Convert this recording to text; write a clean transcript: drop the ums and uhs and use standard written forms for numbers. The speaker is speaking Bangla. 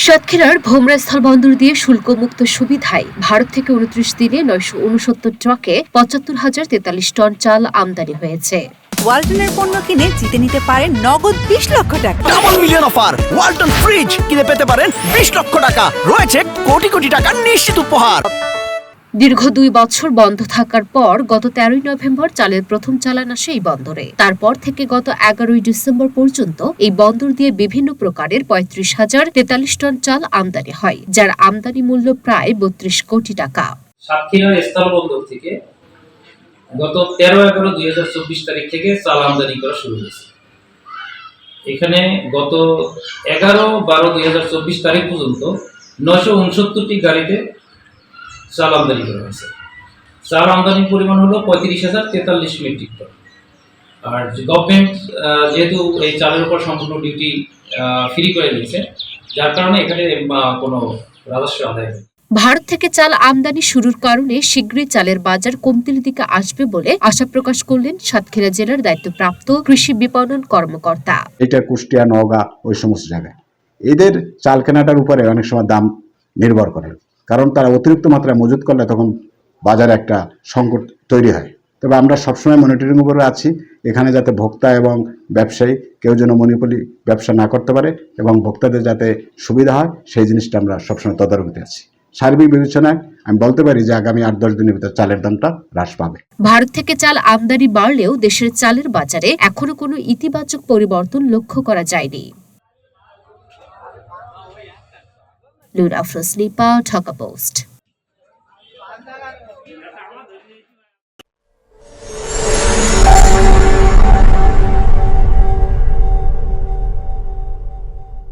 সাতক্ষীরার ভোমরা স্থলবন্দর দিয়ে শুল্কমুক্ত সুবিধায় ভারত থেকে ২৯ দিনে ৯৬৯ ট্রাকে ৭৫,০৪৩ টন চাল আমদানি হয়েছে। ওয়ালটনের পণ্য কিনে জিতে নিতে পারেন নগদ ২০ লক্ষ টাকা। Double million offer! Walton fridge কিনে পেতে পারেন ২০ লক্ষ টাকা। রয়েছে কোটি কোটি টাকার নিশ্চিত উপহার। দীর্ঘ ২ বছর বন্ধ থাকার পর গত ১৩ নভেম্বর চালের প্রথম চালান আসে এই বন্দরে। তারপর থেকে গত ১১ ডিসেম্বর পর্যন্ত এই বন্দর দিয়ে বিভিন্ন প্রকারের ৩৫,০৪৩ টন চাল আমদানি হয়, যার আমদানি মূল্য প্রায় ৩২ কোটি টাকা। সাতক্ষীরা স্থলবন্দর থেকে গত ১৩/১১/২০২৪ তারিখ থেকে চাল আমদানি করা শুরু হয়েছে। এখানে গত ১১/১২/২০২৪ তারিখ পর্যন্ত ৯৬৯টি গাড়িতে চাল আমদানি করা হয়েছে। চাল আমদানির পরিমাণ হলো ৩৫,০৪৩ মেট্রিক টন। আর গভর্নমেন্ট যেহেতু এই চালের উপর সম্পূর্ণ ডিউটি ফ্রি করে দিয়েছে, যার কারণে এখানে কোনো রাজস্ব আদায় হয়। ভারত থেকে চাল আমদানি শুরুর কারণে শীঘ্রই চালের বাজার কমতির দিকে আসবে বলে আশা প্রকাশ করলেন সাতক্ষীরা জেলার দায়িত্বপ্রাপ্ত কৃষি বিপণন কর্মকর্তা। এটা কুষ্টিয়া, নওগাঁ ওই সমস্ত জায়গায় এদের চাল কেনাটার উপরে অনেক সময় দাম নির্ভর করে, কারণ তারা অতিরিক্ত মাত্রায় মজুত করলে তখন বাজারে একটা সংকট তৈরি হয়। তবে আমরা সবসময় মনিটরিং উপরে আছি, এখানে যাতে ভোক্তা এবং ব্যবসায়ী কেউ যেন মনোপলি ব্যবসা না করতে পারে এবং ভোক্তাদের যাতে সুবিধা হয় সেই জিনিসটা আমরা সবসময় তদারকিতে আছি। সার্বিক বিবেচনায় আমি বলতে পারি যে আগামী ৮-১০ দিনের ভিতরে চালের দামটা হ্রাস পাবে। ভারত থেকে চাল আমদানি বাড়লেও দেশের চালের বাজারে এখনো কোনো ইতিবাচক পরিবর্তন লক্ষ্য করা যায়নি। লুনা আফরোজ নিপা, ঢাকা পোস্ট।